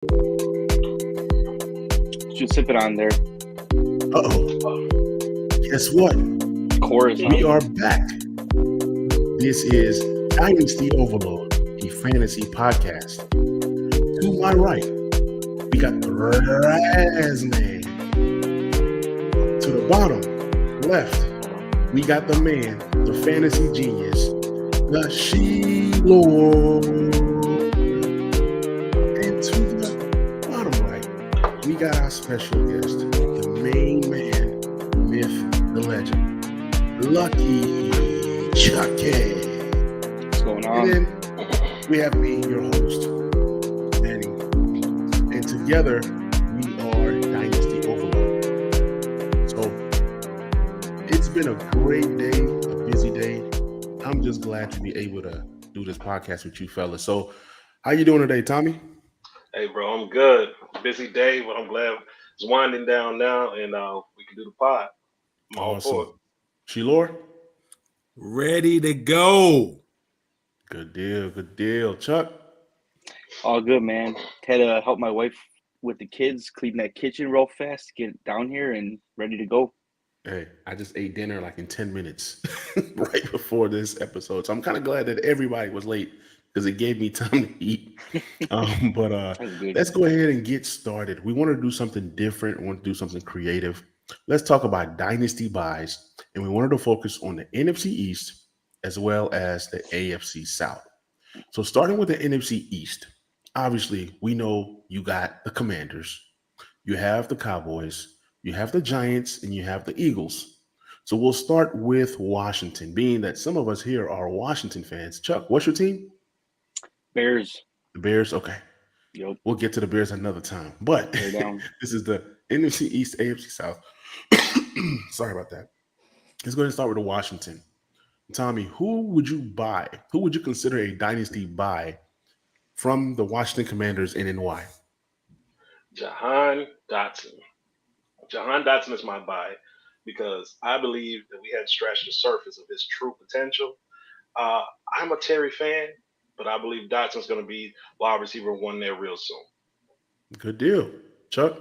Should sip it on there. Uh-oh. Guess what? Chorus. We are back. This is Dynasty Overload, a fantasy podcast. To my right, we got the Razman. To the bottom left, we got the man, the fantasy genius, the She-Lord. And to the bottom right, we got our special guest, the main man, myth, the legend, Lucky Chucky. What's going on? And then we have me, your host, Manny. And together, we are Dynasty Overload. So, it's been a great day, a busy day. I'm just glad to be able to do this podcast with you fellas. So, how you doing today, Tommy? Hey, bro, I'm good. Busy day, but I'm glad it's winding down now, and we can do the pod. I'm all for it. She-Lord? Ready to go. Good deal, good deal. Chuck? All good, man. Had to help my wife with the kids, clean that kitchen real fast, get down here and ready to go. Hey, I just ate dinner like in 10 minutes right before this episode. So I'm kind of glad that everybody was late because it gave me time to eat. But let's go ahead and get started. We want to do something different. We want to do something creative. Let's talk about Dynasty Buys. And we wanted to focus on the NFC East as well as the AFC South. So starting with the NFC East, obviously we know you got the Commanders, you have the Cowboys, you have the Giants, and you have the Eagles. So we'll start with Washington, being that some of us here are Washington fans. Chuck, what's your team? Bears. The Bears? Okay. Yep. We'll get to the Bears another time. But this is the NFC East, AFC South. Sorry about that. Let's go ahead and start with the Washington. Tommy, who would you buy? Who would you consider a dynasty buy from the Washington Commanders and why? Jahan Dotson. Jahan Dotson is my buy because I believe that we hadn't scratched the surface of his true potential. I'm a Terry fan, but I believe Dotson's going to be wide receiver one there real soon. Good deal. Chuck?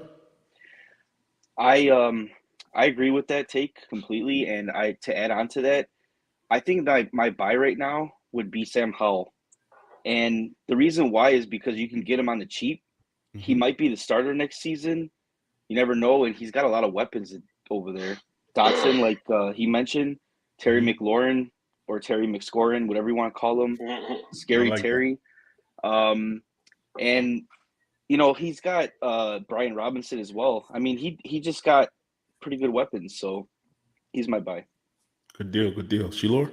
I agree with that take completely, and to add on to that, I think that my buy right now would be Sam Howell. And the reason why is because you can get him on the cheap. Mm-hmm. He might be the starter next season. You never know, and he's got a lot of weapons over there. Dotson, like he mentioned, Terry McLaurin or Terry McScorin, whatever you want to call him, Scary like Terry. And you know, he's got Brian Robinson as well. I mean, he just got pretty good weapons, so he's my buy. Good deal, good deal. She-Lord?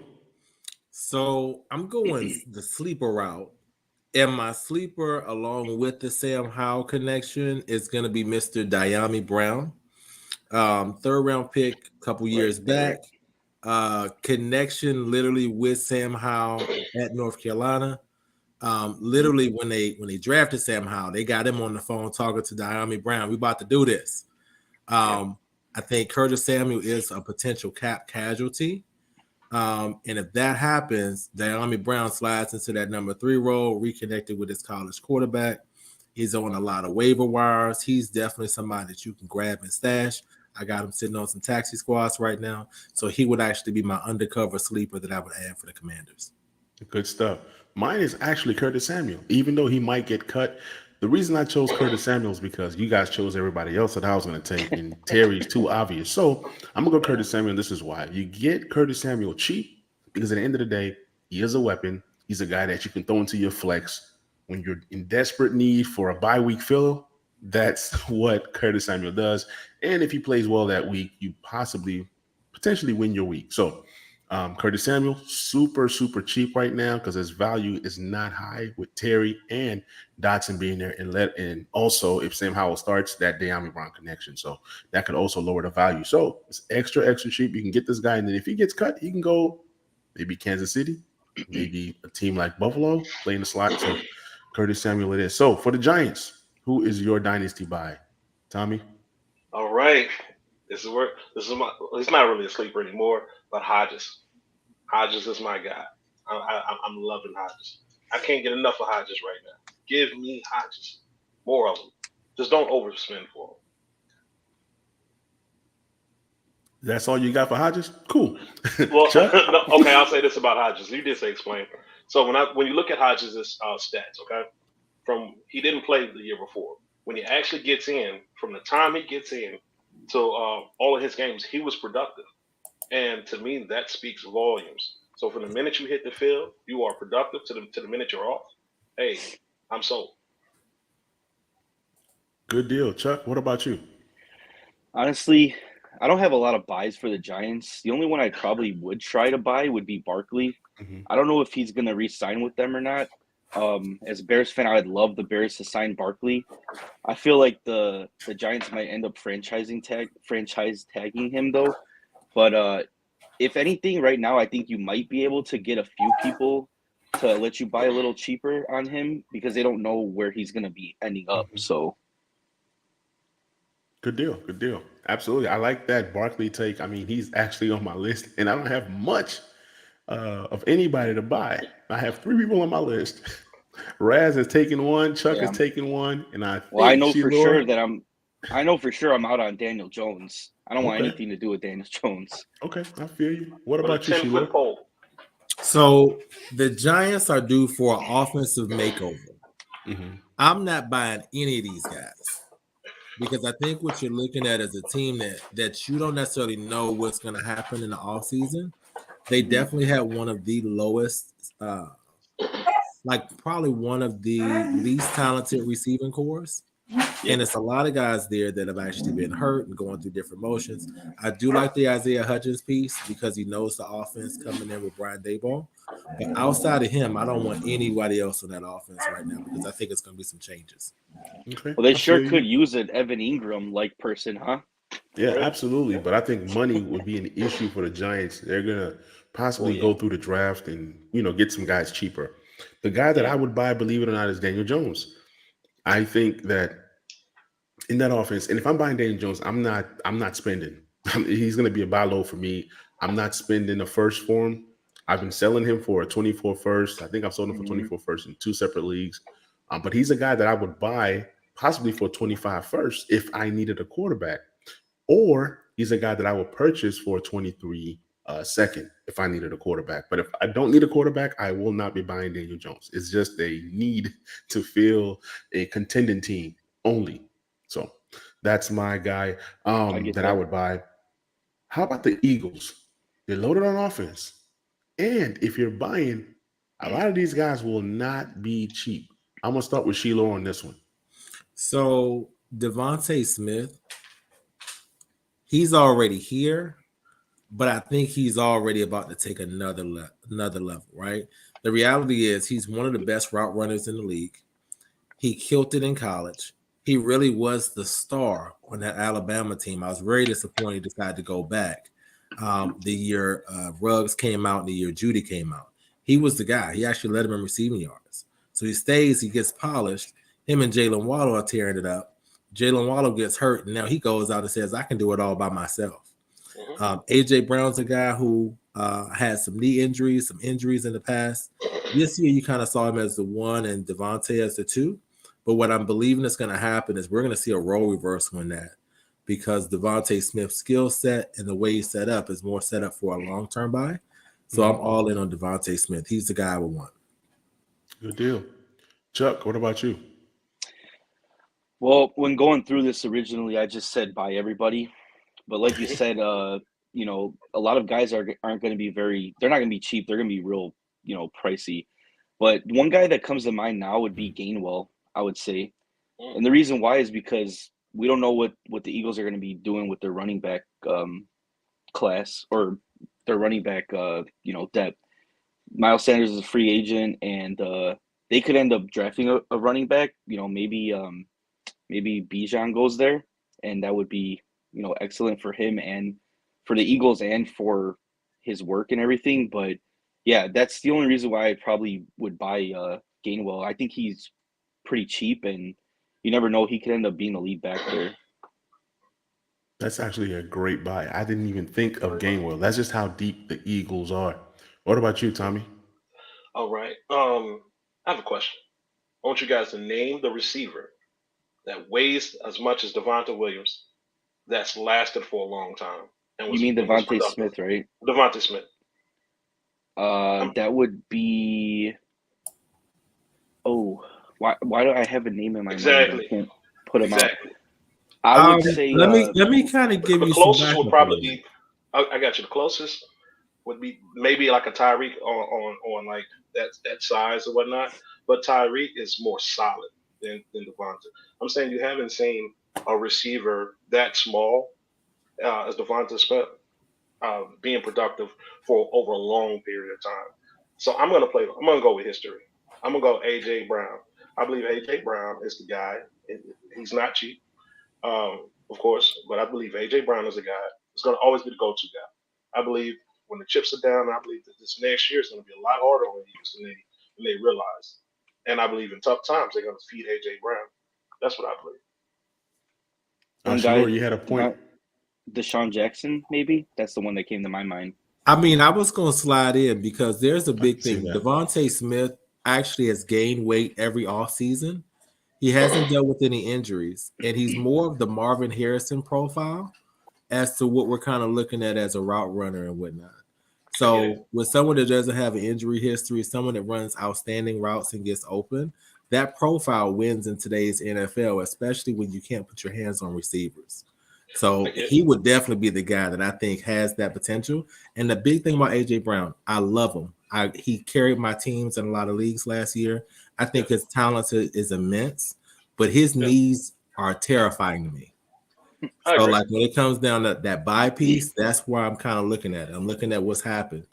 So I'm going the sleeper route. And my sleeper, along with the Sam Howell connection, is going to be Mr. Dyami Brown. Third round pick a couple years back. Connection literally with Sam Howell at North Carolina. Literally when they drafted Sam Howell, they got him on the phone talking to Dyami Brown. We about to do this. I think Curtis Samuel is a potential cap casualty. And if that happens, Dyami Brown slides into that number 3 role, reconnected with his college quarterback. He's on a lot of waiver wires. He's definitely somebody that you can grab and stash. I got him sitting on some taxi squads right now. So he would actually be my undercover sleeper that I would add for the Commanders. Good stuff. Mine is actually Curtis Samuel, even though he might get cut. The reason I chose Curtis Samuel is because you guys chose everybody else that I was going to take, and Terry's too obvious. So I'm going to go Curtis Samuel, and this is why. You get Curtis Samuel cheap because at the end of the day, he is a weapon. He's a guy that you can throw into your flex. When you're in desperate need for a bye week fill, that's what Curtis Samuel does. And if he plays well that week, you potentially win your week. So Curtis Samuel, super, super cheap right now because his value is not high with Terry and Dotson being there. And also, if Sam Howell starts, that Dyami Brown connection. So that could also lower the value. So it's extra, extra cheap. You can get this guy. And then if he gets cut, he can go maybe Kansas City, maybe a team like Buffalo, play in the slot. So Curtis Samuel it is. So for the Giants, who is your dynasty buy? Tommy? All right. He's not really a sleeper anymore, but Hodges. Hodges is my guy. I'm loving Hodges. I can't get enough of Hodges right now. Give me Hodges. More of them. Just don't overspend for them. That's all you got for Hodges? Cool. Well, Chuck? no, okay, I'll say this about Hodges. You did say explain. So when you look at Hodges' stats, okay, from he didn't play the year before. When he actually gets in, from the time he gets in to all of his games, he was productive, and to me that speaks volumes. So from the minute you hit the field, you are productive. To the minute you're off, hey, I'm sold. Good deal. Chuck, what about you? Honestly, I don't have a lot of buys for the Giants. The only one I probably would try to buy would be Barkley. Mm-hmm. I don't know if he's going to re-sign with them or not. As a Bears fan, I'd love the Bears to sign Barkley. I feel like the Giants might end up franchise tagging him though. But if anything, right now, I think you might be able to get a few people to let you buy a little cheaper on him because they don't know where he's going to be ending up. Mm-hmm. So Good deal. Good deal. Absolutely. I like that Barkley take. I mean, he's actually on my list, and I don't have much of anybody to buy. I have 3 people on my list. Raz has taken one, Chuck has taken one, and I well, I think know for Sheila. sure I'm out on Daniel Jones. I don't want Okay. anything to do with Daniel Jones. Okay, I feel you. What With a about you, Sheila? 10-foot pole. So the Giants are due for an offensive makeover. Mm-hmm. I'm not buying any of these guys because I think what you're looking at is a team that you don't necessarily know what's going to happen in the offseason. They definitely had one of the lowest, like probably one of the least talented receiving cores. And it's a lot of guys there that have actually been hurt and going through different motions. I do like the Isaiah Hutchins piece because he knows the offense coming in with Brian Daboll. But outside of him, I don't want anybody else on that offense right now because I think it's going to be some changes. Okay. Well, they I sure feel could you. use an Evan Ingram like person, huh? Yeah, absolutely. But I think money would be an issue for the Giants. They're gonna possibly go through the draft and get some guys cheaper. The guy that I would buy, believe it or not, is Daniel Jones. I think that in that offense, and if I'm buying Daniel Jones, I'm not spending. He's gonna be a buy low for me. I'm not spending a first for him. I've been selling him for a 24 first. I think I've sold him for 24 first in 2 separate leagues. But he's a guy that I would buy possibly for 25 first if I needed a quarterback. Or he's a guy that I would purchase for a 23 second if I needed a quarterback. But if I don't need a quarterback, I will not be buying Daniel Jones. It's just a need to fill a contending team only. So that's my guy that I would buy. How about the Eagles? They're loaded on offense. And if you're buying, a lot of these guys will not be cheap. I'm going to start with Sheila on this one. So Devontae Smith, he's already here, but I think he's already about to take another level, right? The reality is he's one of the best route runners in the league. He killed it in college. He really was the star on that Alabama team. I was very disappointed he decided to go back. The year Ruggs came out and the year Judy came out. He was the guy. He actually led him in receiving yards. So he stays, he gets polished. Him and Jalen Waddle are tearing it up. Jalen Waddle gets hurt, and now he goes out and says, I can do it all by myself. A.J. Brown's a guy who had some knee injuries, some injuries in the past. This year, you kind of saw him as the 1 and Devontae as the 2. But what I'm believing is going to happen is we're going to see a role reversal in that because Devontae Smith's skill set and the way he's set up is more set up for a long-term buy. So I'm all in on Devontae Smith. He's the guy I would want. Good deal. Chuck, what about you? Well, when going through this originally, I just said buy everybody. But like you said, a lot of guys aren't going to be they're not going to be cheap. They're going to be real, pricey. But one guy that comes to mind now would be Gainwell, I would say. And the reason why is because we don't know what the Eagles are going to be doing with their running back class or their running back, depth. Miles Sanders is a free agent, and they could end up drafting a running back. Maybe Bijan goes there, and that would be excellent for him and for the Eagles and for his work and everything. But yeah, that's the only reason why I probably would buy Gainwell. I think he's pretty cheap, and you never know, he could end up being a lead back there. That's actually a great buy. I didn't even think of Gainwell. That's just how deep the Eagles are. What about you, Tommy? All right. I have a question. I want you guys to name the receiver that weighs as much as Devonta Williams that's lasted for a long time and You mean was Devontae productive. Smith, right? Devonta Smith. That would be. Oh, why do I have a name in my mind? Exactly. I can't put him out. Exactly. I would say. let me kind of give The you some closest would backup probably on be. I got you. The closest would be maybe like a Tyreek on like that size or whatnot. But Tyreek is more solid than Devonta. I'm saying you haven't seen a receiver that small as Devonta Smith being productive for over a long period of time. So I'm gonna go with history. I'm gonna go AJ Brown. I believe AJ Brown is the guy. He's not cheap, of course, but I believe AJ Brown is the guy. He's gonna always be the go-to guy. I believe when the chips are down, I believe that this next year is gonna be a lot harder on the Eagles than they realize. And I believe in tough times they're gonna feed AJ Brown. That's what I believe. One Shador, guy, you had a point. Deshaun Jackson, maybe that's the one that came to my mind. I mean, I was going to slide in because there's a big see thing. that. Devontae Smith actually has gained weight every offseason. He hasn't dealt with any injuries, and he's more of the Marvin Harrison profile as to what we're kind of looking at as a route runner and whatnot. So with someone that doesn't have an injury history, someone that runs outstanding routes and gets open, that profile wins in today's NFL, especially when you can't put your hands on receivers. So he would definitely be the guy that I think has that potential. And the big thing about AJ Brown, I love him. He carried my teams in a lot of leagues last year. I think his talent is immense, but his knees are terrifying to me. So, like when it comes down to that buy piece, that's where I'm kind of looking at it. I'm looking at what's happened.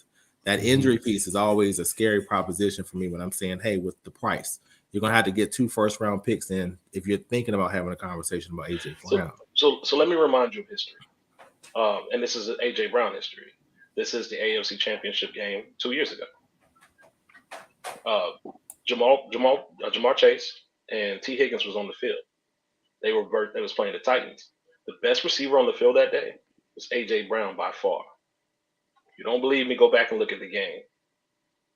That injury piece is always a scary proposition for me when I'm saying, hey, with the price, you're going to have to get 2 first-round picks in if you're thinking about having a conversation about AJ Brown. So let me remind you of history. And this is AJ Brown history. This is the AFC Championship game 2 years ago. Jamar Chase and T. Higgins was on the field. They was playing the Titans. The best receiver on the field that day was AJ Brown by far. If you don't believe me, go back and look at the game.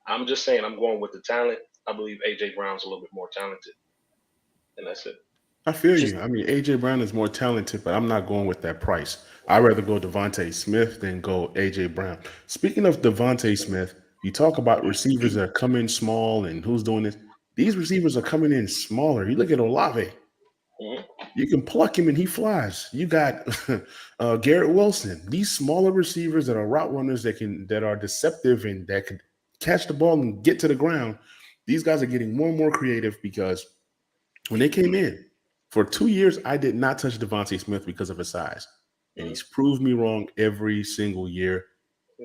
I'm just saying I'm going with the talent. I believe AJ Brown's a little bit more talented. And that's it. I feel you. I mean, AJ Brown is more talented, but I'm not going with that price. I'd rather go Devontae Smith than go AJ Brown. Speaking of Devontae Smith, you talk about receivers that come in small and who's doing this. These receivers are coming in smaller. You look at Olave. You can pluck him and he flies. You got Garrett Wilson. These smaller receivers that are route runners that are deceptive and that can catch the ball and get to the ground. These guys are getting more and more creative because when they came in, for 2 years, I did not touch Devontae Smith because of his size. And he's proved me wrong every single year.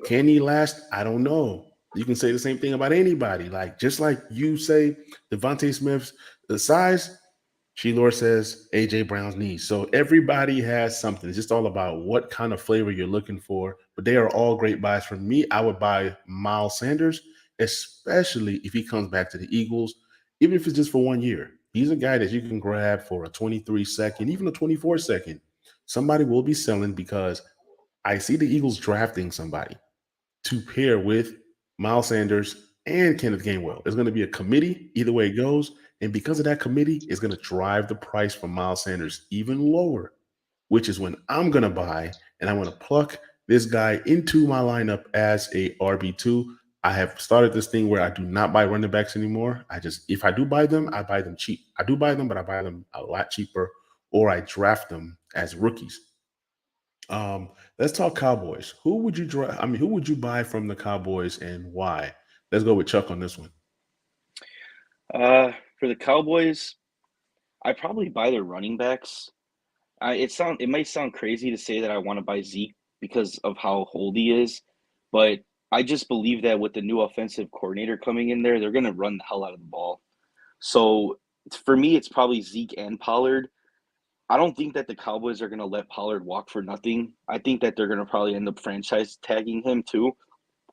Can he last? I don't know. You can say the same thing about anybody. Like, just like you say Devontae Smith's size, Sheilor says AJ Brown's knees. So everybody has something. It's just all about what kind of flavor you're looking for. But they are all great buys. For me, I would buy Miles Sanders, especially if he comes back to the Eagles, even if it's just for 1 year. He's a guy that you can grab for a 23-second, even a 24-second. Somebody will be selling because I see the Eagles drafting somebody to pair with Miles Sanders and Kenneth Gainwell. It's going to be a committee either way it goes. And because of that committee, it's going to drive the price for Miles Sanders even lower, which is when I'm going to buy and I'm going to pluck this guy into my lineup as a RB2. I have started this thing where I do not buy running backs anymore. If I do buy them, I buy them cheap. I do buy them, but I buy them a lot cheaper, or I draft them as rookies. Let's talk Cowboys. Who would you draft? I mean, who would you buy from the Cowboys and why? Let's go with Chuck on this one. For the Cowboys, I probably buy their running backs. It might sound crazy to say that I want to buy Zeke because of how old he is, but I just believe that with the new offensive coordinator coming in there, they're going to run the hell out of the ball. So for me, it's probably Zeke and Pollard. I don't think that the Cowboys are going to let Pollard walk for nothing. I think that they're going to probably end up franchise tagging him too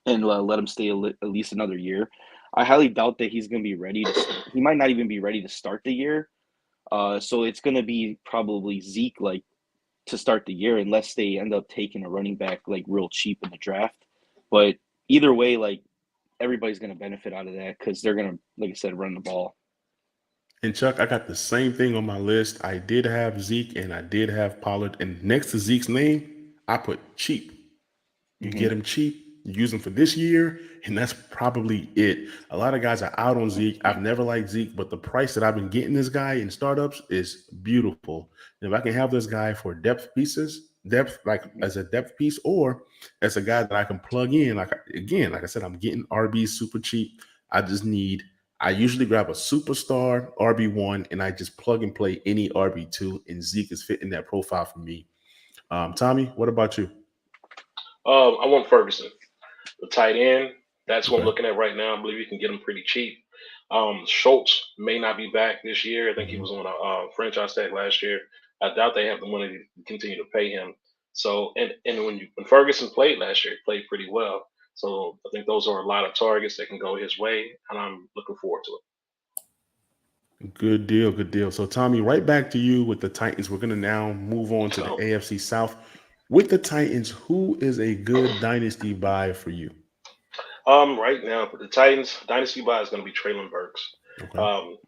and let him stay at least another year. I highly doubt that he's going to be ready he might not even be ready to start the year. So it's going to be probably Zeke to start the year unless they end up taking a running back real cheap in the draft. But either way, everybody's going to benefit out of that because they're going to, like I said, run the ball. And Chuck, I got the same thing on my list. I did have Zeke and I did have Pollard. And next to Zeke's name, I put cheap. You Hmm. get him cheap, you use him for this year, and that's probably it. A lot of guys are out on Zeke. I've never liked Zeke, but the price that I've been getting this guy in startups is beautiful. And if I can have this guy for depth like as a depth piece, or as a guy that I can plug in, like I said, I'm getting RB super cheap. I just need. I usually grab a superstar RB1 and I just plug and play any RB2, and Zeke is fitting that profile for me. Tommy, what about you? I want Ferguson, the tight end. That's what I'm Okay. looking at right now. I believe you can get him pretty cheap. Schultz may not be back this year. I think he Mhm. was on a franchise tag last year. I doubt they have the money to continue to pay him. So, and when Ferguson played last year, he played pretty well. So I think those are a lot of targets that can go his way, and I'm looking forward to it. Good deal, good deal. So, Tommy, right back to you with the Titans. We're going to now move on to the So, AFC South. With the Titans, who is a good dynasty buy for you? right now for the Titans, Dynasty Buys is going to be Traylon Burks. Okay. Um,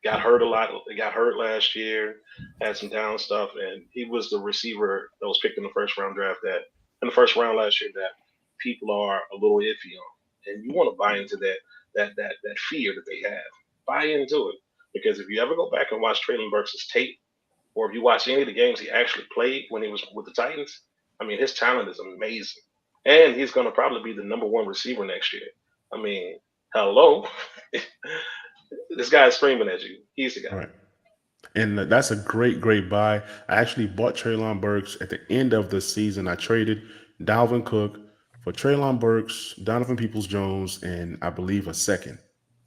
got hurt a lot. He got hurt last year, had some down stuff, and he was the receiver that was picked in the first round draft that in the first round last year that people are a little iffy on. And you want to buy into that fear that they have. Buy into it. Because if you ever go back and watch Traylon Burks' tape, or if you watch any of the games he actually played when he was with the Titans, I mean his talent is amazing. And he's gonna probably be the number one receiver next year. I mean, hello. This guy is screaming at you. He's the guy. Right. And that's a great, great buy. I actually bought Traylon Burks at the end of the season. I traded Dalvin Cook for Traylon Burks, Donovan Peoples Jones, and I believe a second.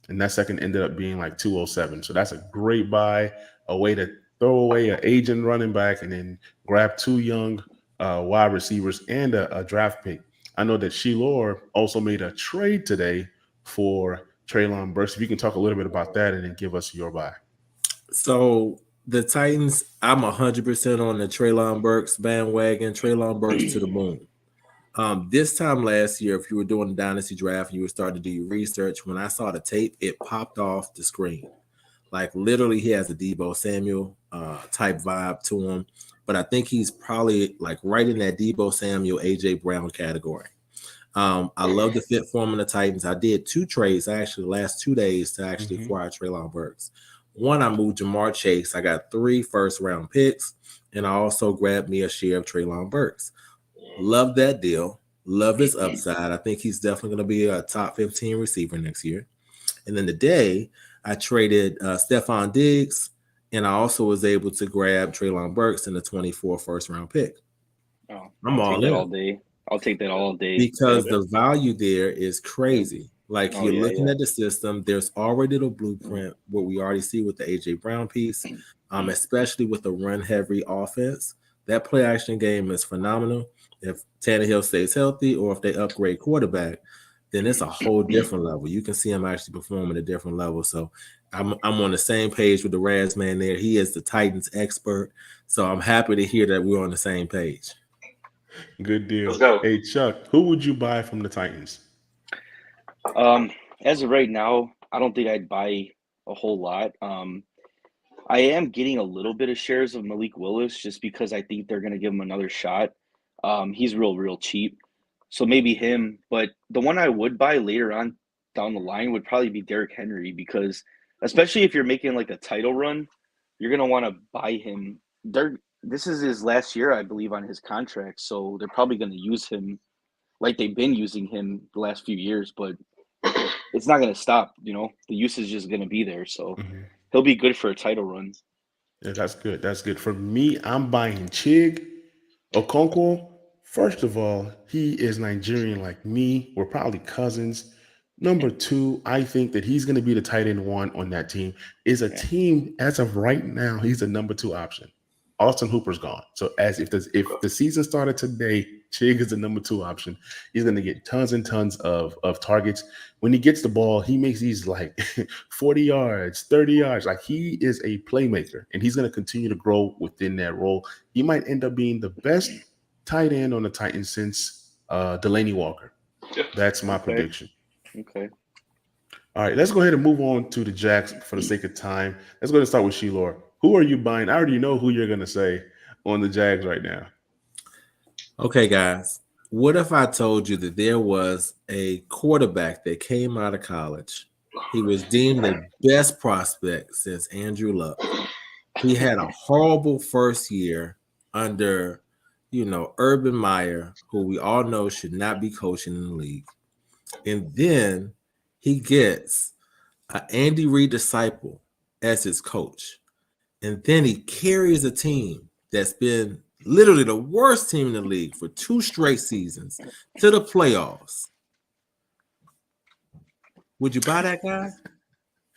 And that second ended up being like 207. So that's a great buy, a way to throw away an aging running back and then grab two young wide receivers and a draft pick. I know that Shilor also made a trade today for Traylon Burks. If you can talk a little bit about that and then give us your buy. So the Titans, I'm 100% on the Treylon Burks bandwagon. Treylon Burks to the moon. This time last year, if you were doing the dynasty draft and you were starting to do your research, when I saw the tape, it popped off the screen. Like literally, he has a Debo Samuel type vibe to him, but I think he's probably like right in that Debo Samuel, AJ Brown category. I love the fit for him in the Titans. I did 2 trades actually the last 2 days to actually Mhm. acquire Treylon Burks. One, I moved Jamar Chase. I got 3 first-round picks, and I also grabbed me a share of Treylon Burks. Love that deal. Love his upside. I think he's definitely going to be a top 15 receiver next year. And then today, I traded Stephon Diggs, and I also was able to grab Treylon Burks in the 24 first-round pick. Oh, I'm I'll take all that in all day. I'll take that all day. because Yep. Yeah. the value there is crazy. Like Oh you're yeah, looking yeah. at the system, there's already the blueprint what we already see with the AJ Brown piece, especially with the run heavy offense. That play action game is phenomenal. If Tannehill stays healthy or if they upgrade quarterback, then it's a whole different level. You can see him actually perform at a different level. So I'm on the same page with the Raz man there. He is the Titans expert. So I'm happy to hear that we're on the same page. Good Let's deal. go. Hey, Chuck, who would you buy from the Titans? As of right now, I don't think I'd buy a whole lot. I am getting a little bit of shares of Malik Willis just because I think they're gonna give him another shot. He's real cheap, so maybe him. But the one I would buy later on down the line would probably be Derrick Henry because, especially if you're making like a title run, you're gonna want to buy him. This is his last year, I believe, on his contract, so they're probably gonna use him like they've been using him the last few years. But it's not gonna stop. The usage is gonna be there, so Mhm. he'll be good for a title run. Yeah, that's good. That's good. For me, I'm buying Chig Okonkwo. First of all, he is Nigerian like me. We're probably cousins. Number two, I think that he's going to be the tight end one on that team. Is a Yeah. team as of right now, he's a number 2 option. Austin Hooper's gone. So as if the season started today, Chig is the number 2 option. He's going to get tons and tons of targets. When he gets the ball, he makes these like 40 yards, 30 yards. Like he is a playmaker, and he's going to continue to grow within that role. He might end up being the best tight end on the Titans since Delaney Walker. Yeah. That's my Okay. prediction. Okay. All right, let's go ahead and move on to the Jacks for the sake of time. Let's go ahead and start with Sheilor. Who are you buying? I already know who you're going to say on the Jags right now. Okay, guys. What if I told you that there was a quarterback that came out of college? He was deemed the best prospect since Andrew Luck. He had a horrible first year under, Urban Meyer, who we all know should not be coaching in the league. And then he gets an Andy Reid disciple as his coach. And then he carries a team that's been literally the worst team in the league for 2 straight seasons to the playoffs. Would you buy that guy?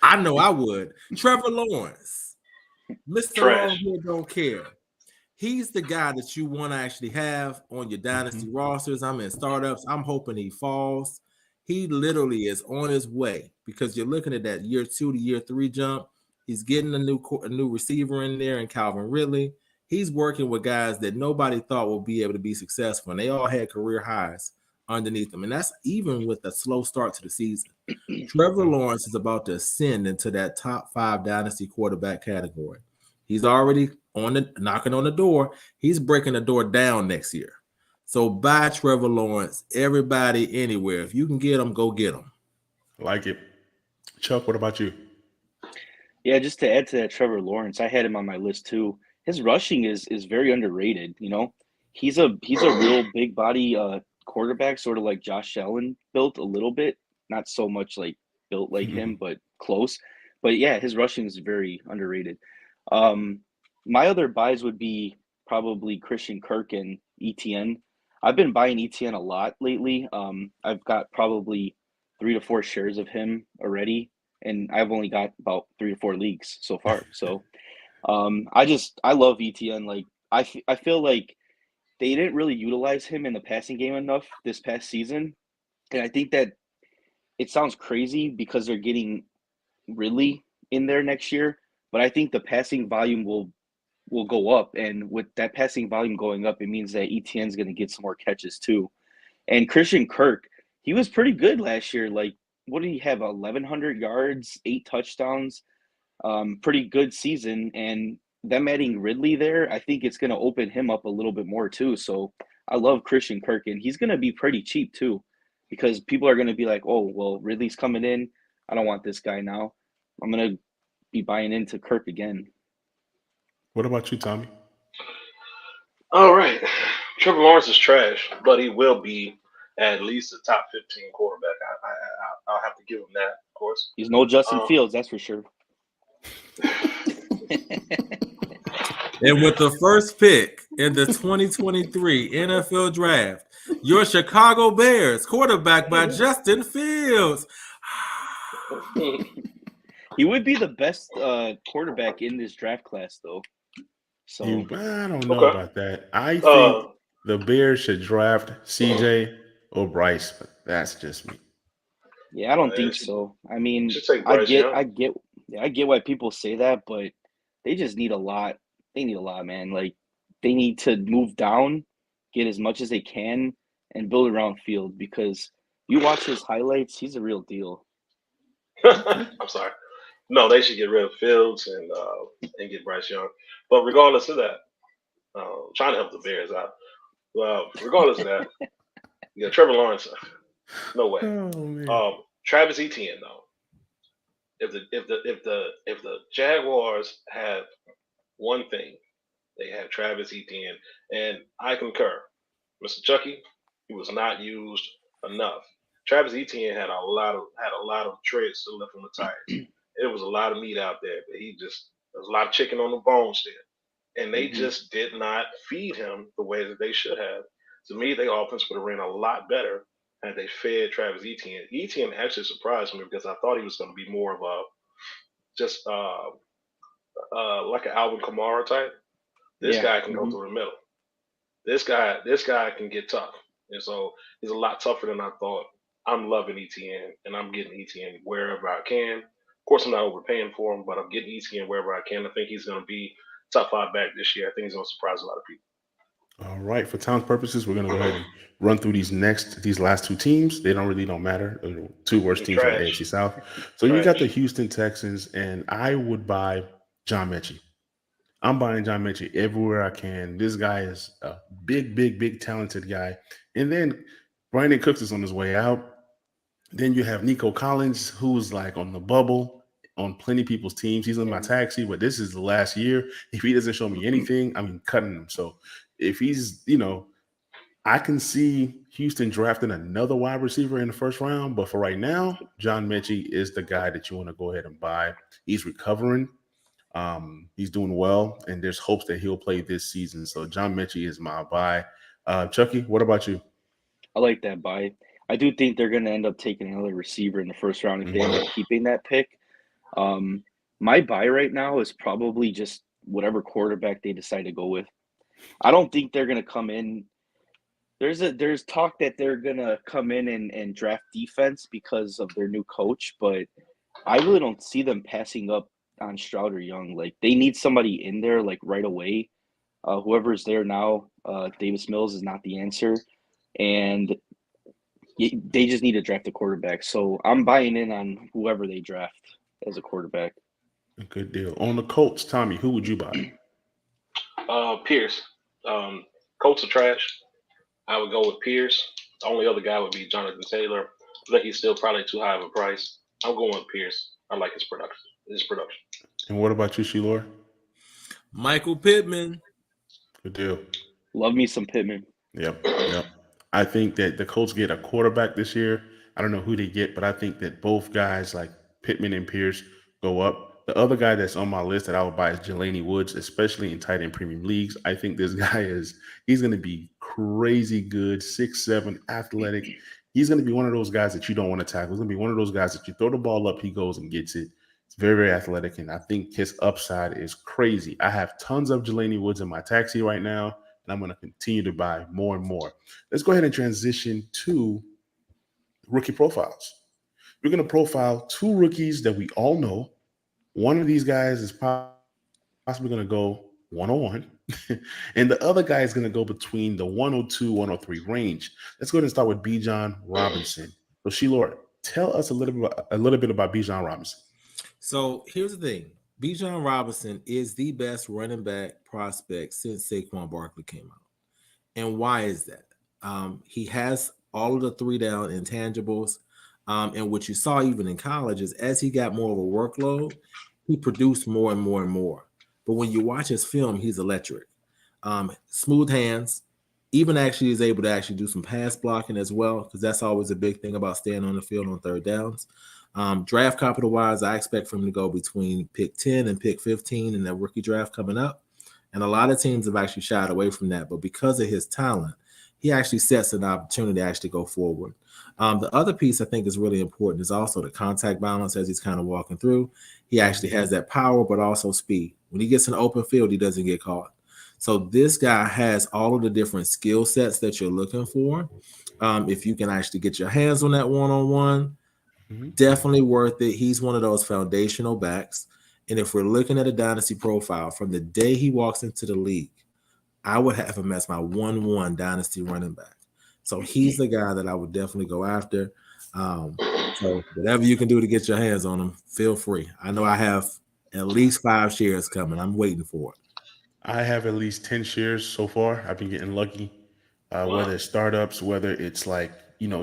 I know I would. Trevor Lawrence, Mr. Long here don't care. He's the guy that you want to actually have on your dynasty rosters. I'm in startups. I'm hoping he falls. He literally is on his way because you're looking at that year 2 to year 3 jump. He's getting a new receiver in there and Calvin Ridley. He's working with guys that nobody thought would be able to be successful, and they all had career highs underneath them. And that's even with a slow start to the season. Trevor Lawrence is about to ascend into that top 5 dynasty quarterback category. He's already knocking on the door. He's breaking the door down next year. So buy Trevor Lawrence, everybody, anywhere. If you can get him, go get him. Like it. Chuck, what about you? Yeah, just to add to that, Trevor Lawrence, I had him on my list too. His rushing is very underrated. He's a real big body quarterback, sort of like Josh Allen built a little bit, not so much like built like him, but close. But yeah, his rushing is very underrated. My other buys would be probably Christian Kirk and ETN. I've been buying ETN a lot lately. I've got probably 3 to 4 shares of him already, and I've only got about 3 to 4 leagues so far. So I love ETN. Like I feel like they didn't really utilize him in the passing game enough this past season, and I think that it sounds crazy because they're getting Ridley in there next year, but I think the passing volume will go up, and with that passing volume going up, it means that ETN's going to get some more catches too. And Christian Kirk, he was pretty good last year. Like, what did he have? 1,100 yards, 8 touchdowns, pretty good season. And them adding Ridley there, I think it's going to open him up a little bit more too. So I love Christian Kirk, and he's going to be pretty cheap too, because people are going to be like, oh, well, Ridley's coming in. I don't want this guy now. I'm going to be buying into Kirk again. What about you, Tommy? All right. Trevor Lawrence is trash, but he will be at least a top 15 quarterback. I'll have to give him that, of course. He's no Justin Fields, that's for sure. And with the first pick in the 2023 NFL Draft, your Chicago Bears, quarterback by Justin Fields. He would be the best quarterback in this draft class, though. So I don't know about that. I think the Bears should draft CJ or Bryce, but that's just me. Yeah, I don't think so. I mean, I get why people say that, but they just need a lot. They need a lot, man. Like, they need to move down, get as much as they can, and build around Field, because you watch his highlights, he's a real deal. I'm sorry. No, they should get rid of Fields and get Bryce Young. But regardless of that, trying to help the Bears out. Regardless of that, yeah, Trevor Lawrence, no way. Oh, Travis Etienne, though. If the Jaguars have one thing, they have Travis Etienne, and I concur. Mr. Chucky, he was not used enough. Travis Etienne had a lot of treads still left on the tires. There was a lot of meat out there, but there's a lot of chicken on the bone still. And they just did not feed him the way that they should have. To me, their offense would have ran a lot better had they fed Travis Etienne. Etienne actually surprised me because I thought he was going to be more of a just like an Alvin Kamara type. This guy can go through the middle. This guy can get tough. And so he's a lot tougher than I thought. I'm loving Etienne, and I'm getting Etienne wherever I can. Of course, I'm not overpaying for him, but I'm getting Etienne wherever I can. I think he's going to be top 5 back this year. I think he's going to surprise a lot of people. All right. For time's purposes, we're going to go ahead and run through these last two teams. They don't matter. The two worst They're teams in the trash. AFC South. So you got the Trash. Houston Texans, and I would buy John Mechie. I'm buying John Mechie everywhere I can. This guy is a big, talented guy. And then Brandon Cooks is on his way out. Then you have Nico Collins, who's like on the bubble on plenty of people's teams. He's in my taxi, but this is the last year. If he doesn't show me anything, I'm cutting him. So if he's, I can see Houston drafting another wide receiver in the first round. But for right now, John Mechie is the guy that you want to go ahead and buy. He's recovering. He's doing well, and there's hopes that he'll play this season. So John Mechie is my buy. Chucky, what about you? I like that buy. I do think they're going to end up taking another receiver in the first round if they end up keeping that pick. My buy right now is probably just whatever quarterback they decide to go with. I don't think they're going to come in. There's talk that they're going to come in and draft defense because of their new coach, but I really don't see them passing up on Stroud or Young. Like, they need somebody in there like right away. Whoever's there now, Davis Mills is not the answer, and they just need to draft a quarterback. So I'm buying in on whoever they draft as a quarterback. Good deal. On the Colts, Tommy, who would you buy? Pierce. Colts are trash. I would go with Pierce. The only other guy would be Jonathan Taylor. I think he's still probably too high of a price. I'm going with Pierce. I like his production. And what about you, Shelor? Michael Pittman. Good deal. Love me some Pittman. Yep. I think that the Colts get a quarterback this year. I don't know who they get, but I think that both guys like Pittman and Pierce go up. The other guy that's on my list that I would buy is Jelani Woods, especially in tight end premium leagues. I think this guy he's going to be crazy good, 6'7", athletic. He's going to be one of those guys that you don't want to tackle. He's going to be one of those guys that you throw the ball up, he goes and gets it. It's very athletic, and I think his upside is crazy. I have tons of Jelani Woods in my taxi right now, and I'm going to continue to buy more and more. Let's go ahead and transition to rookie profiles. We're going to profile two rookies that we all know. One of these guys is possibly going to go 101, and the other guy is going to go between the 102, 103 range. Let's go ahead and start with Bijan Robinson. So, Shelor, tell us a little bit about Bijan Robinson. So here's the thing. Bijan Robinson is the best running back prospect since Saquon Barkley came out. And why is that? He has all of the 3-down intangibles. And what you saw even in college is as he got more of a workload, he produced more and more and more. But when you watch his film, he's electric. Smooth hands, even actually is able to actually do some pass blocking as well, because that's always a big thing about staying on the field on third downs. Draft capital wise, I expect for him to go between pick 10 and pick 15 in that rookie draft coming up. And a lot of teams have actually shied away from that. But because of his talent, he actually sets an opportunity to actually go forward. The other piece I think is really important is also the contact balance as he's kind of walking through. He actually has that power, but also speed. When he gets an open field, he doesn't get caught. So this guy has all of the different skill sets that you're looking for. If you can actually get your hands on that one-on-one, definitely worth it. He's one of those foundational backs. And if we're looking at a dynasty profile from the day he walks into the league, I would have him as my 1-1 dynasty running back. So he's the guy that I would definitely go after. So whatever you can do to get your hands on him, feel free. I know I have at least 5 shares coming. I'm waiting for it. I have at least 10 shares so far. I've been getting lucky, whether it's startups, whether it's like,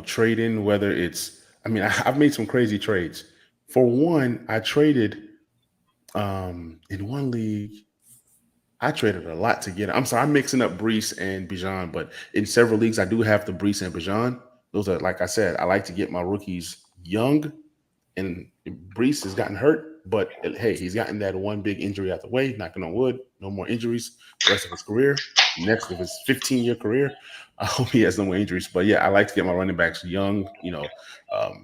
trading, whether it's, I've made some crazy trades. For one, I traded in one league. I traded a lot to get it. I'm sorry, I'm mixing up Brees and Bijan, but in several leagues, I do have the Brees and Bijan. Those are, like I said, I like to get my rookies young, and Brees has gotten hurt, but hey, he's gotten that one big injury out the way, knocking on wood, no more injuries the rest of his career. Next of his 15-year career, I hope he has no more injuries. But yeah, I like to get my running backs young,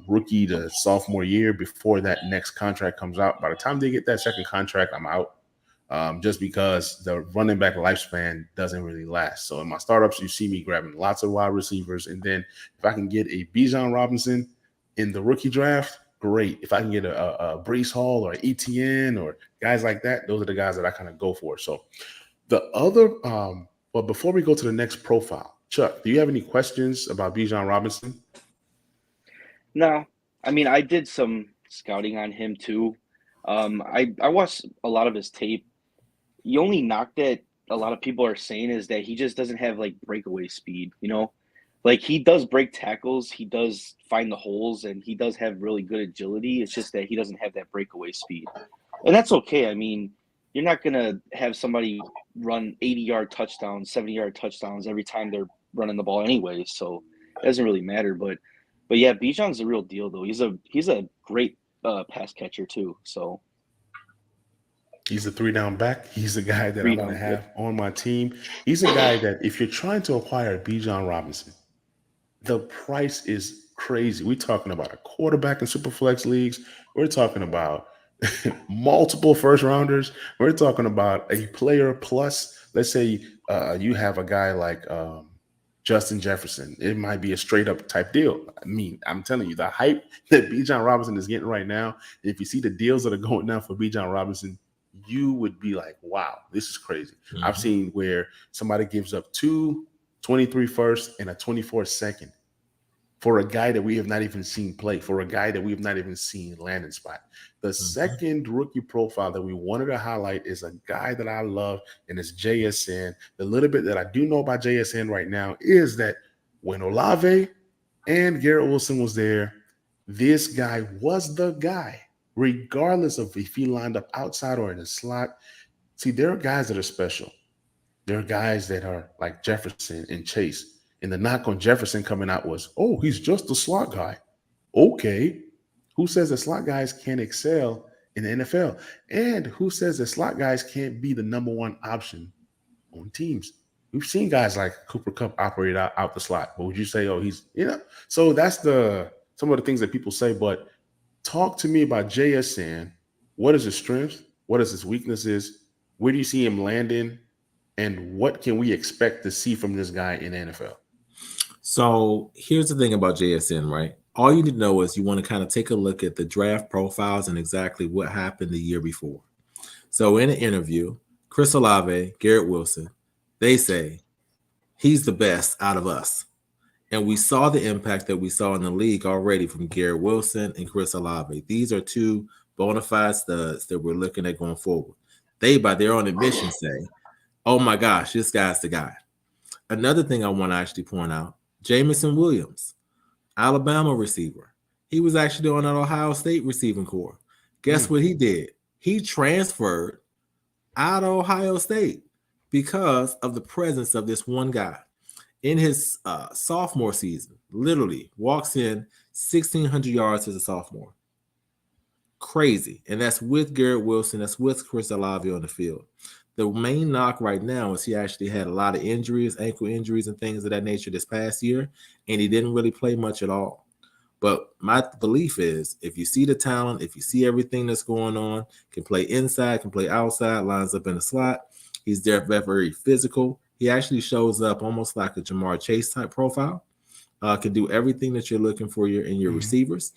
rookie to sophomore year before that next contract comes out. By the time they get that second contract, I'm out. Just because the running back lifespan doesn't really last. So in my startups, you see me grabbing lots of wide receivers. And then if I can get a Bijan Robinson in the rookie draft, great. If I can get a Brees Hall or ETN or guys like that, those are the guys that I kind of go for. So the other But before we go to the next profile, Chuck, do you have any questions about Bijan Robinson? No, I mean I did some scouting on him too. I watched a lot of his tape. The only knock that a lot of people are saying is that he just doesn't have like breakaway speed, you know? Like he does break tackles, he does find the holes, and he does have really good agility. It's just that he doesn't have that breakaway speed. And that's okay. I mean, you're not gonna have somebody run 80-yard touchdowns, 70-yard touchdowns every time they're running the ball anyway, so it doesn't really matter. But yeah, Bijan's the real deal though. He's a great pass catcher too. So He's a 3-down back. He's a guy that I three want to down, have on my team. He's a guy that if you're trying to acquire Bijan Robinson, the price is crazy. We're talking about a quarterback in Superflex leagues. We're talking about multiple first rounders. We're talking about a player plus. Let's say you have a guy like Justin Jefferson. It might be a straight up type deal. I mean, I'm telling you, the hype that Bijan Robinson is getting right now, if you see the deals that are going down for Bijan Robinson, you would be like, wow, this is crazy. Mhm. I've seen where somebody gives up 23 first and a 24 second for a guy that we have not even seen play, for a guy that we have not even seen landing spot. The second rookie profile that we wanted to highlight is a guy that I love, and it's JSN. The little bit that I do know about JSN right now is that when Olave and Garrett Wilson was there, this guy was the guy, regardless of if he lined up outside or in the slot. See, there are guys that are special. There are guys that are like Jefferson and Chase. And the knock on Jefferson coming out was, oh, he's just a slot guy. Okay. Who says that slot guys can't excel in the NFL? And who says that slot guys can't be the number one option on teams? We've seen guys like Cooper Kupp operate out the slot. But would you say, oh, he's, so that's some of the things that people say. But talk to me about JSN. What is his strength? What is his weaknesses? Where do you see him landing? And what can we expect to see from this guy in the NFL? So here's the thing about JSN, right? All you need to know is you want to kind of take a look at the draft profiles and exactly what happened the year before. So in an interview, Chris Olave, Garrett Wilson, they say he's the best out of us. And we saw the impact that we saw in the league already from Garrett Wilson and Chris Olave. These are two bona fide studs that we're looking at going forward. They, by their own admission, say, oh my gosh, this guy's the guy. Another thing I want to actually point out, Jamison Williams, Alabama receiver. He was actually on an Ohio State receiving corps. Guess what he did? He transferred out of Ohio State because of the presence of this one guy. In his sophomore season, literally walks in 1,600 yards as a sophomore. Crazy. And that's with Garrett Wilson. That's with Chris Olave on the field. The main knock right now is he actually had a lot of injuries, ankle injuries and things of that nature this past year, and he didn't really play much at all. But my belief is if you see the talent, if you see everything that's going on, can play inside, can play outside, lines up in the slot, he's there very physical. He actually shows up almost like a Jamar Chase type profile, can do everything that you're looking for in your receivers.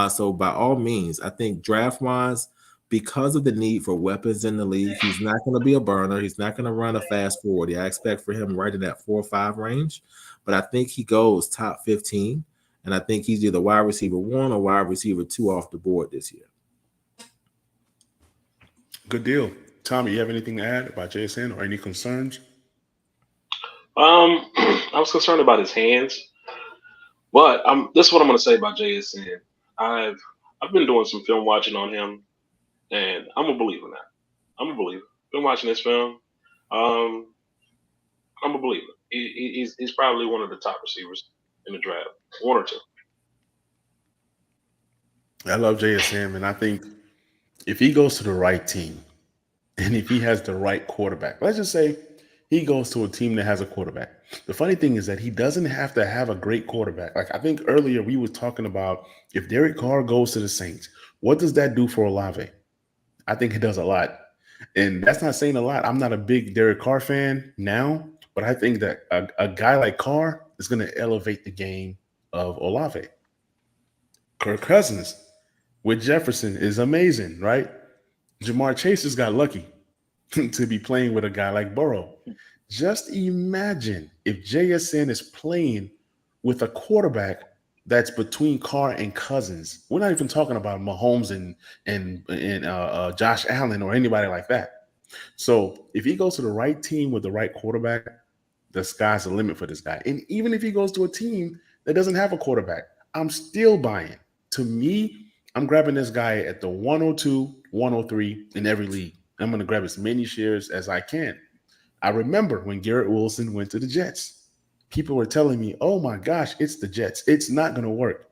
So by all means, I think draft-wise, because of the need for weapons in the league, he's not going to be a burner. He's not going to run a fast 40. I expect for him right in that 4 or 5 range. But I think he goes top 15, and I think he's either wide receiver 1 or wide receiver 2 off the board this year. Good deal. Tommy, you have anything to add about JSN or any concerns? I was concerned about his hands, but this is what I'm going to say about JSN. I've been doing some film watching on him, and I'm a believer now. I'm a believer. Been watching this film. I'm a believer. He's probably one of the top receivers in the draft, 1 or 2. I love JSN, and I think if he goes to the right team and if he has the right quarterback, let's just say he goes to a team that has a quarterback. The funny thing is that he doesn't have to have a great quarterback. Like I think earlier we were talking about if Derek Carr goes to the Saints, what does that do for Olave? I think it does a lot. And that's not saying a lot. I'm not a big Derek Carr fan now, but I think that a guy like Carr is going to elevate the game of Olave. Kirk Cousins with Jefferson is amazing, right? Jamar Chase just got lucky to be playing with a guy like Burrow. Just imagine if JSN is playing with a quarterback that's between Carr and Cousins. We're not even talking about Mahomes and Josh Allen or anybody like that. So if he goes to the right team with the right quarterback, the sky's the limit for this guy. And even if he goes to a team that doesn't have a quarterback, I'm still buying. To me, I'm grabbing this guy at the 102, 103 in every league. I'm going to grab as many shares as I can. I remember when Garrett Wilson went to the Jets. People were telling me, oh my gosh, it's the Jets. It's not going to work.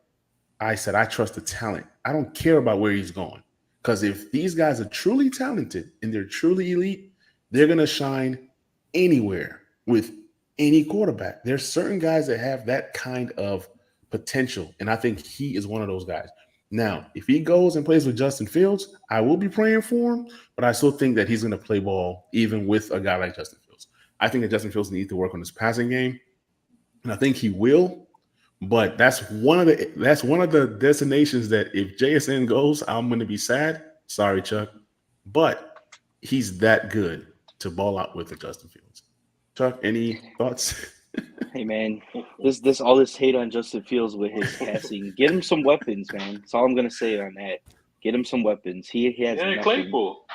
I said, I trust the talent. I don't care about where he's going. Because if these guys are truly talented and they're truly elite, they're going to shine anywhere with any quarterback. There's certain guys that have that kind of potential. And I think he is one of those guys. Now, if he goes and plays with Justin Fields, I will be praying for him, but I still think that he's going to play ball even with a guy like Justin Fields. I think that Justin Fields needs to work on his passing game, and I think he will. But that's one of the destinations that if JSN goes, I'm going to be sad. Sorry, Chuck, but he's that good to ball out with Justin Fields. Chuck, any thoughts? Hey man, all this hate on Justin Fields with his passing. Get him some weapons, man. That's all I'm gonna say on that. Get him some weapons. He has nothing. Claypool.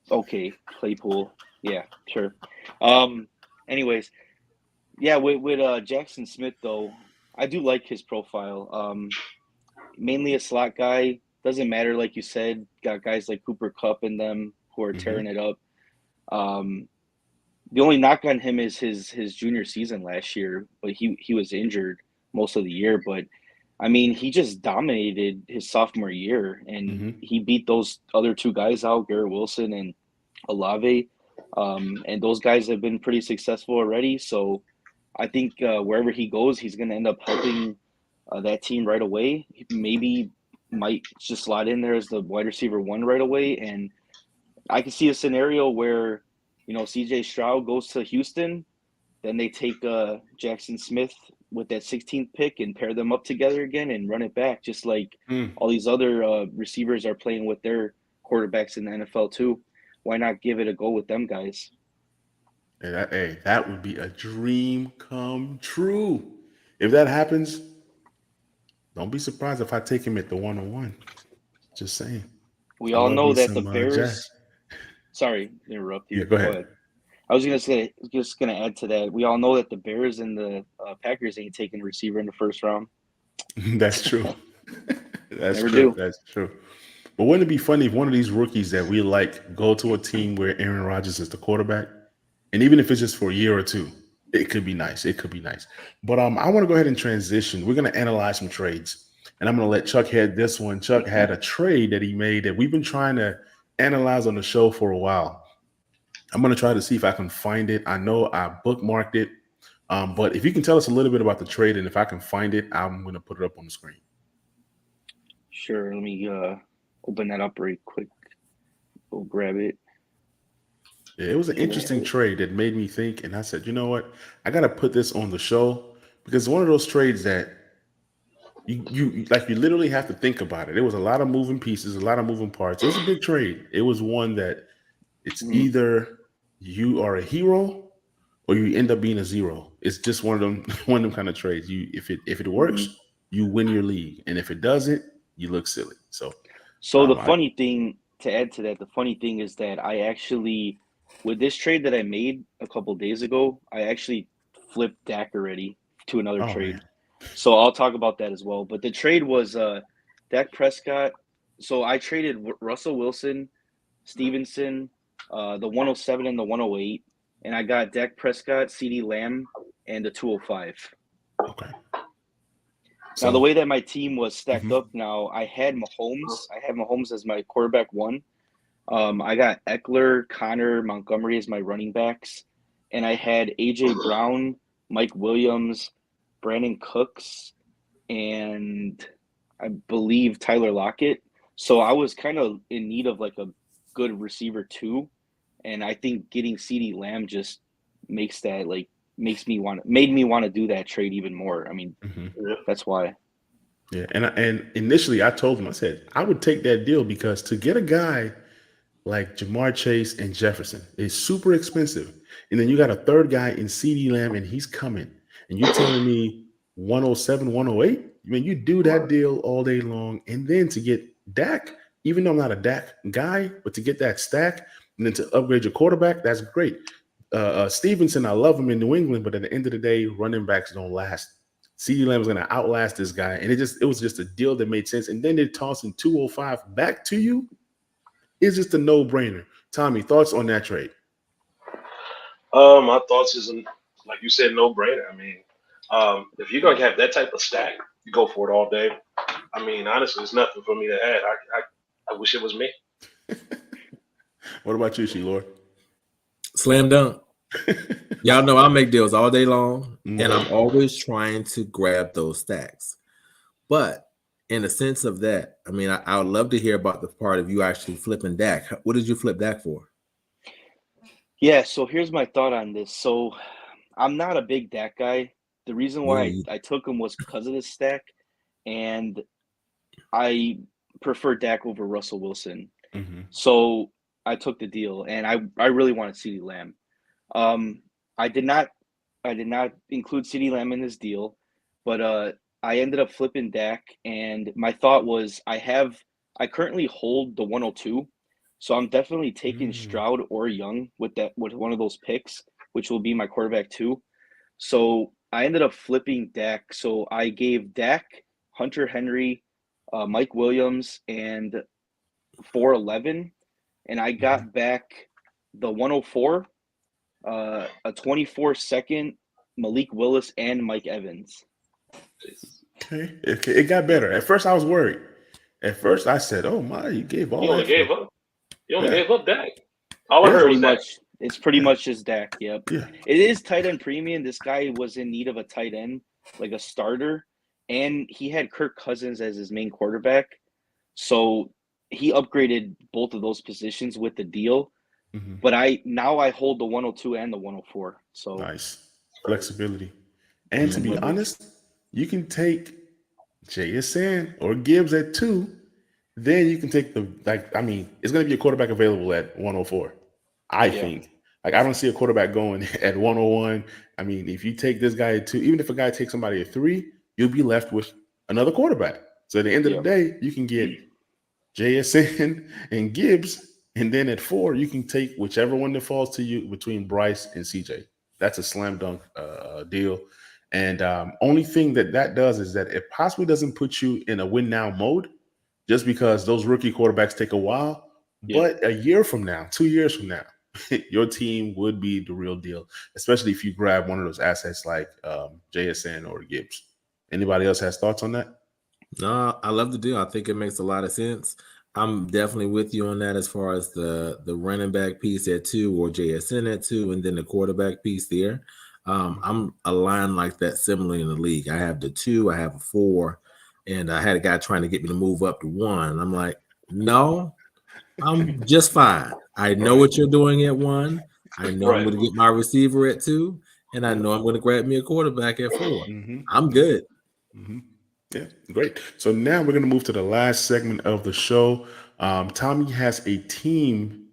Okay, Claypool. Yeah, sure. Anyways, yeah, with Jaxon Smith though, I do like his profile. Mainly a slot guy. Doesn't matter, like you said. Got guys like Cooper Kupp in them who are tearing it up. The only knock on him is his junior season last year, but he was injured most of the year. But I mean, he just dominated his sophomore year, and he beat those other two guys out, Garrett Wilson and Olave. And those guys have been pretty successful already. So I think wherever he goes, he's going to end up helping that team right away. He maybe might just slot in there as the wide receiver one right away. And I can see a scenario where, CJ Stroud goes to Houston, then they take Jaxon Smith with that 16th pick and pair them up together again and run it back, just like all these other receivers are playing with their quarterbacks in the NFL too. Why not give it a go with them guys? Hey, that would be a dream come true. If that happens, don't be surprised if I take him at the 101. Just saying. We all know that the Bears. Sorry to interrupt you. Yeah, go ahead. I was just gonna add to that. We all know that the Bears and the Packers ain't taking a receiver in the first round. That's true. That's Never true. do. That's true. But wouldn't it be funny if one of these rookies that we like go to a team where Aaron Rodgers is the quarterback, and even if it's just for a year or two, it could be nice. It could be nice. But I want to go ahead and transition. We're going to analyze some trades, and I'm going to let Chuck head this one. Chuck had a trade that he made that we've been trying to analyze on the show for a while. I'm going to try to see if I can find it. I know I bookmarked it, but if you can tell us a little bit about the trade, and if I can find it, I'm going to put it up on the screen. Sure. Let me open that up right quick. Go grab it. Yeah, it was an interesting trade that made me think, and I said, you know what? I got to put this on the show because it's one of those trades that you literally have to think about it. There was a lot of moving pieces, a lot of moving parts. It was a big trade. It was one that it's either you are a hero or you end up being a zero. It's just one of them kind of trades. If it works, you win your league, and if it doesn't, you look silly. So the funny thing to add to that, the funny thing is that I actually, with this trade that I made a couple of days ago, I actually flipped Dak already to another trade. Man. So I'll talk about that as well. But the trade was Dak Prescott. So I traded Russell Wilson, Stevenson, the 107 and the 108, and I got Dak Prescott, CeeDee Lamb, and the 205. Okay. Now, the way that my team was stacked up now, I had Mahomes. I had Mahomes as my quarterback one. I got Eckler, Connor, Montgomery as my running backs. And I had A.J. Brown, Mike Williams, Brandon Cooks, and I believe Tyler Lockett. So I was kind of in need of like a good receiver too. And I think getting CeeDee Lamb just makes that made me want to do that trade even more. I mean, that's why. Yeah, and initially I told him, I said I would take that deal because to get a guy like Jamar Chase and Jefferson is super expensive. And then you got a third guy in CeeDee Lamb, and he's coming. And you're telling me 107, 108? I mean, you do that deal all day long. And then to get Dak, even though I'm not a Dak guy, but to get that stack and then to upgrade your quarterback, that's great. Stevenson, I love him in New England, but at the end of the day, running backs don't last. CeeDee Lamb is going to outlast this guy. And it was just a deal that made sense. And then they're tossing 205 back to you. It's just a no-brainer. Tommy, thoughts on that trade? My thoughts is, like you said, no-brainer. I mean, if you're going to have that type of stack, you go for it all day. I mean, honestly, there's nothing for me to add. I wish it was me. What about you, Sheila? Slam dunk. Y'all know I make deals all day long, and I'm always trying to grab those stacks. But in the sense of that, I mean, I would love to hear about the part of you actually flipping Dak. What did you flip Dak for? Yeah, so here's my thought on this. So I'm not a big Dak guy. The reason why I took him was because of this stack, and I prefer Dak over Russell Wilson. Mm-hmm. So I took the deal, and I really wanted CeeDee Lamb. I did not include CeeDee Lamb in this deal, but I ended up flipping Dak, and my thought was I currently hold the 102, so I'm definitely taking Stroud or Young with one of those picks, which will be my quarterback too. So I ended up flipping Dak. So I gave Dak, Hunter Henry, Mike Williams, and 411, and I got back the 104, a 24-second Malik Willis and Mike Evans. Okay, it got better. At first, I was worried. At first, I said, "Oh my, you gave all that." You only gave up Dak. All I heard was Dak. It's pretty much just Dak. Yep. Yeah. It is tight end premium. This guy was in need of a tight end, like a starter, and he had Kirk Cousins as his main quarterback, so he upgraded both of those positions with the deal. Mm-hmm. But I hold the 102 and the 104. So nice flexibility. And to be honest, you can take JSN or Gibbs at 2. Then you can take it's going to be a quarterback available at 104. I think. I don't see a quarterback going at 101. I mean, if you take this guy at 2, even if a guy takes somebody at 3, you'll be left with another quarterback. So at the end of the day, you can get JSN and Gibbs. And then at 4, you can take whichever one that falls to you between Bryce and CJ. That's a slam dunk deal. And only thing that does is that it possibly doesn't put you in a win now mode, just because those rookie quarterbacks take a while. But a year from now, 2 years from now, your team would be the real deal, especially if you grab one of those assets like JSN or Gibbs. Anybody else has thoughts on that? No, I love the deal. I think it makes a lot of sense. I'm definitely with you on that as far as the running back piece at 2 or JSN at 2, and then the quarterback piece there. I'm aligned like that similarly in the league. I have the 2, I have a 4, and I had a guy trying to get me to move up to 1. I'm like, no, I'm just fine. I know what you're doing at 1. I know I'm going to get my receiver at 2, and I know I'm going to grab me a quarterback at 4. I'm good. Yeah, great. So now we're going to move to the last segment of the show. Tommy has a team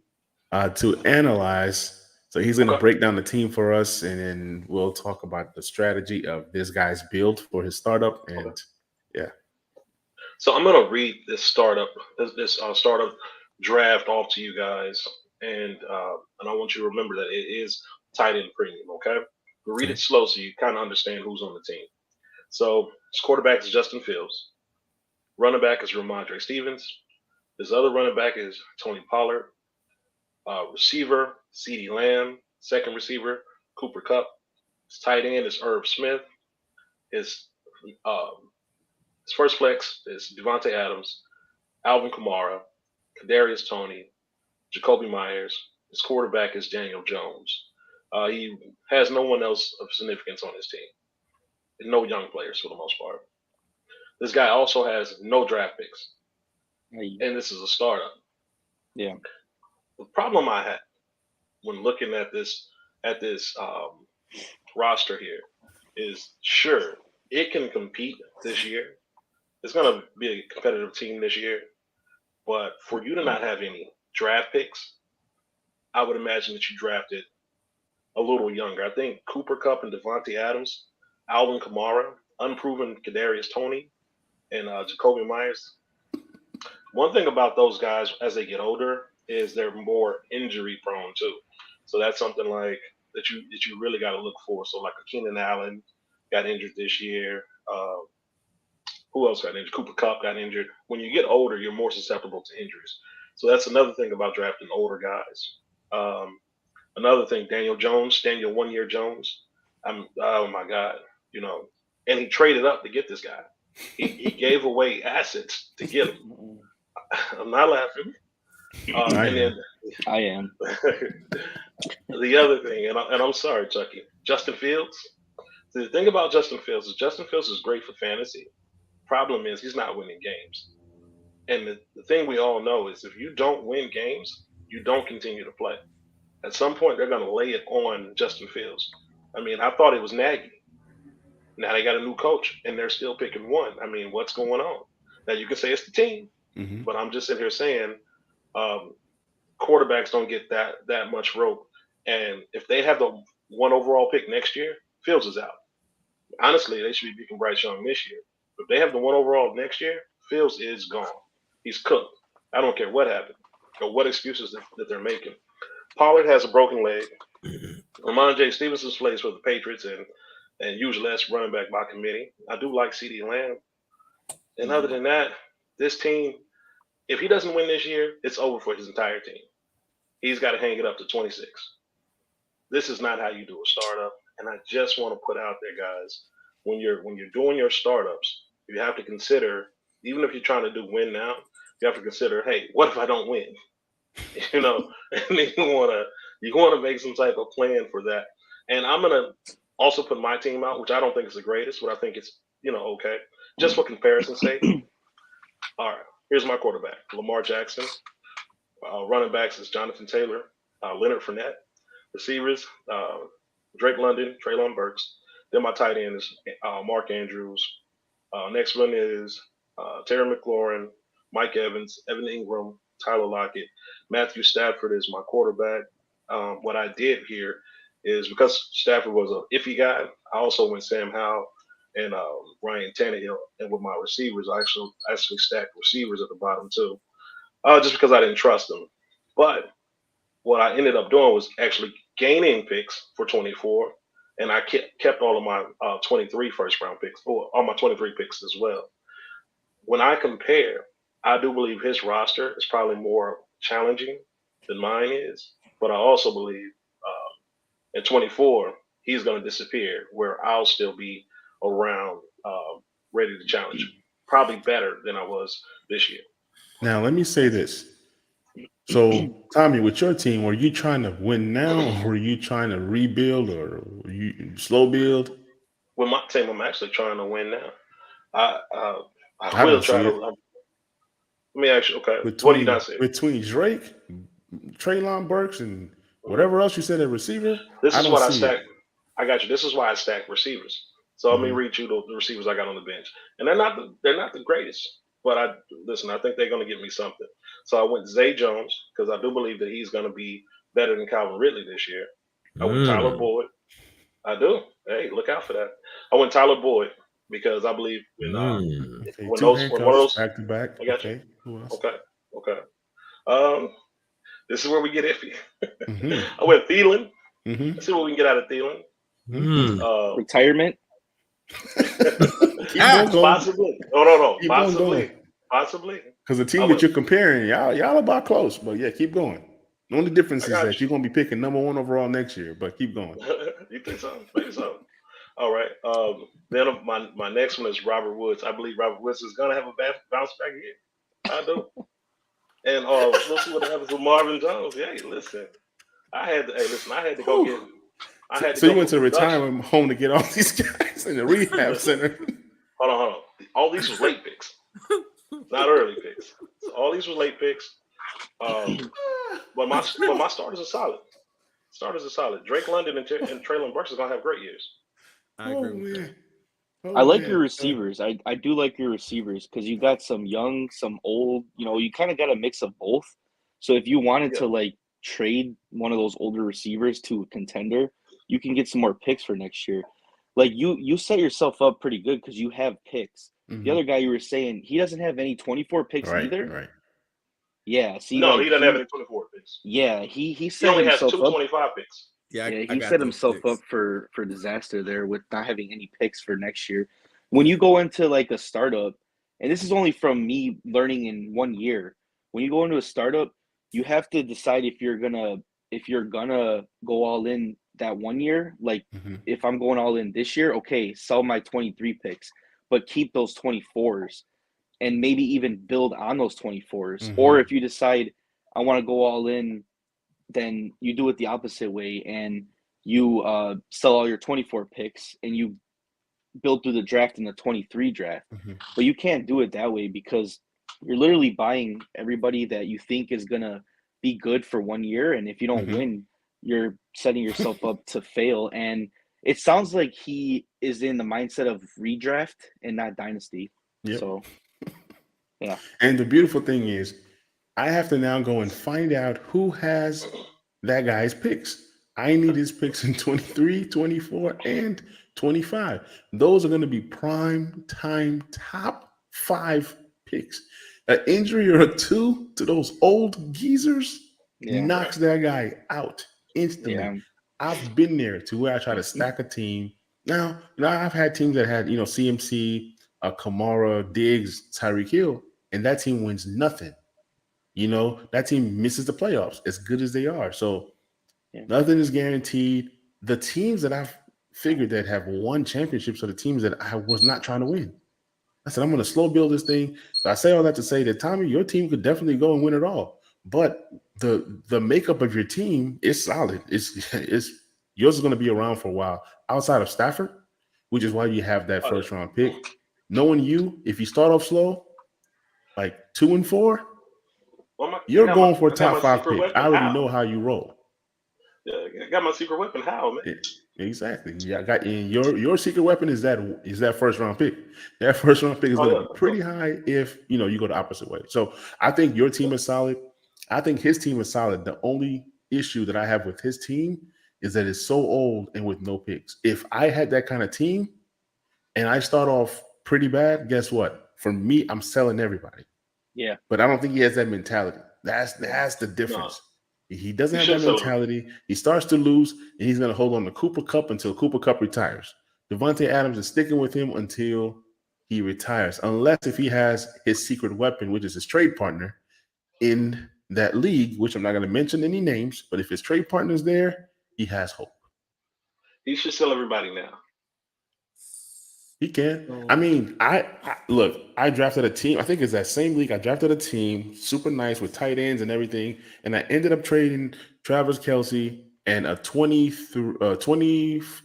to analyze. So he's going to break down the team for us, and then we'll talk about the strategy of this guy's build for his startup. And so I'm going to read this startup draft off to you guys, and I want you to remember that it is tight end premium. Okay, we'll read it slow so you kind of understand who's on the team. So his quarterback is Justin Fields. Running back is Ramondre Stevens. His other running back is Tony Pollard. Receiver, CeeDee Lamb. Second receiver, Cooper Kupp. His tight end is Irv Smith. His first flex is Devontae Adams, Alvin Kamara, Kadarius Toney, Jacoby Myers. His quarterback is Daniel Jones. He has no one else of significance on his team. No young players for the most part. This guy also has no draft picks, and this is a startup. Yeah. The problem I had when looking at this roster here is, sure, it can compete this year. It's going to be a competitive team this year, but for you to not have any draft picks, I would imagine that you drafted a little younger. I think Cooper Kupp and Devontae Adams, Alvin Kamara, unproven Kadarius Toney, and Jacoby Myers. One thing about those guys as they get older is they're more injury prone too. So that's something like that you really got to look for. So like a Keenan Allen got injured this year. Who else got injured? Cooper Kupp got injured. When you get older, you're more susceptible to injuries. So that's another thing about drafting older guys. Another thing, Daniel 1 Year Jones. Oh my God, you know, and he traded up to get this guy. He gave away assets to get him. I'm not laughing. And then I am. the other thing, and I'm sorry, Chucky, Justin Fields. The thing about Justin Fields is great for fantasy. Problem is he's not winning games. And the thing we all know is if you don't win games, you don't continue to play. At some point, they're going to lay it on Justin Fields. I mean, I thought it was Nagy. Now they got a new coach, and they're still picking one. I mean, what's going on? Now, you can say it's the team, but I'm just sitting here saying quarterbacks don't get that much rope. And if they have the 1 overall pick next year, Fields is out. Honestly, they should be picking Bryce Young this year. If they have the 1 overall next year, Fields is gone. He's cooked. I don't care what happened or what excuses that they're making. Pollard has a broken leg. Ramondre Stevenson plays for the Patriots and usually that's running back by committee. I do like CeeDee Lamb. And other than that, this team, if he doesn't win this year, it's over for his entire team. He's got to hang it up to 26. This is not how you do a startup. And I just want to put out there, guys, when you're doing your startups, you have to consider, even if you're trying to do win now, you have to consider, hey, what if I don't win? You know, and you want to make some type of plan for that. And I'm gonna also put my team out, which I don't think is the greatest, but I think it's okay, just for comparison's sake. All right, here's my quarterback, Lamar Jackson. Running backs is Jonathan Taylor, Leonard Fournette. Receivers, Drake London, Treylon Burks. Then my tight end is Mark Andrews. Next one is Terry McLaurin, Mike Evans, Evan Ingram, Tyler Lockett. Matthew Stafford is my quarterback. What I did here is because Stafford was an iffy guy, I also went Sam Howell and Ryan Tannehill. And with my receivers, I actually stacked receivers at the bottom too, just because I didn't trust them. But what I ended up doing was actually gaining picks for 24, and I kept all of my 23 first-round picks, or all my 23 picks as well. When I compare, I do believe his roster is probably more challenging than mine is, but I also believe at 24, he's going to disappear, where I'll still be around ready to challenge, probably better than I was this year. Now, let me say this. So, Tommy, with your team, were you trying to win now, or were you trying to rebuild, or were you slow build? With my team, I'm actually trying to win now. I will don't try see to. it. Let me ask you, okay, what do you not say? Between Drake, Treylon Burks, and whatever else you said at receiver, This is what I see stacked. I got you. This is why I stacked receivers. So let me read you the receivers I got on the bench, and they're not the greatest, but I think they're going to give me something. So I went Zay Jones because I do believe that he's going to be better than Calvin Ridley this year. I went Tyler Boyd. I do. Hey, look out for that. I went Tyler Boyd because I believe when one of those back to back. I got Okay. you. Who else? Okay. This is where we get iffy. I went Thielen. Let's see what we can get out of Thielen. Retirement. Possibly. No. Possibly. Because the team that you're comparing, y'all about close, but yeah, keep going. The only difference is that you're going to be picking number 1 overall next year, but keep going. You think so? Maybe so. All right. Then my next one is Robert Woods. I believe Robert Woods is going to have a bounce back year. I do. And we'll see what happens with Marvin Jones. Hey, listen. I had to go get. So you went to the retirement home to get all these guys in the rehab center. Hold on. All these were late picks, not early picks. So all these were late picks. But my starters are solid. Drake London and Treylon Burks are gonna have great years. I agree with that. I like your receivers. I do like your receivers because you got some young, some old. You kind of got a mix of both. So if you wanted to like trade one of those older receivers to a contender, you can get some more picks for next year. Like you set yourself up pretty good because you have picks. The other guy you were saying, he doesn't have any 24 picks either. Right. Yeah, see, No, like he doesn't have any 24 picks. Yeah, he He set only has himself two up. 25 picks. Yeah, I he got set those himself picks. up for disaster there with not having any picks for next year. When you go into like a startup, and this is only from me learning in 1 year, when you go into a startup, you have to decide if you're gonna go all in that 1 year. Like if I'm going all in this year, okay, sell my 23 picks, but keep those 24s and maybe even build on those 24s. Or if you decide I want to go all in, then you do it the opposite way and you sell all your 24 picks and you build through the draft in the 23 draft. But you can't do it that way because you're literally buying everybody that you think is going to be good for 1 year. And if you don't win, you're setting yourself up to fail. And it sounds like he is in the mindset of redraft and not dynasty. Yep. So, yeah. And the beautiful thing is, I have to now go and find out who has that guy's picks. I need his picks in 23, 24, and 25. Those are going to be prime time top 5 picks. An injury or a 2 to those old geezers knocks that guy out instantly. Yeah. I've been there to where I try to stack a team. Now I've had teams that had, CMC, Kamara, Diggs, Tyreek Hill, and that team wins nothing. That team misses the playoffs as good as they are. So nothing is guaranteed. The teams that I've figured that have won championships are the teams that I was not trying to win. I said, I'm going to slow build this thing. So I say all that to say that, Tommy, your team could definitely go and win it all. But the makeup of your team is solid. It's yours is going to be around for a while. Outside of Stafford, which is why you have that first round pick. Knowing you, if you start off slow, like 2 and 4, you're going for a top 5 pick. I already know how you roll. Yeah, I got my secret weapon. How, man? Exactly. Yeah, I got your secret weapon is that first round pick. That first round pick is going to be pretty high if you go the opposite way. So I think your team is solid. I think his team is solid. The only issue that I have with his team is that it's so old and with no picks. If I had that kind of team and I start off pretty bad, guess what? For me, I'm selling everybody. Yeah. But I don't think he has that mentality. That's the difference. No. He doesn't have that mentality. He starts to lose, and he's going to hold on to Cooper Kupp until Cooper Kupp retires. Devontae Adams is sticking with him until he retires, unless if he has his secret weapon, which is his trade partner in that league, which I'm not going to mention any names, but if his trade partner is there, he has hope. He should sell everybody now. He can. I mean, I drafted a team. I think it's that same league. I drafted a team, super nice with tight ends and everything, and I ended up trading Travis Kelce and a 20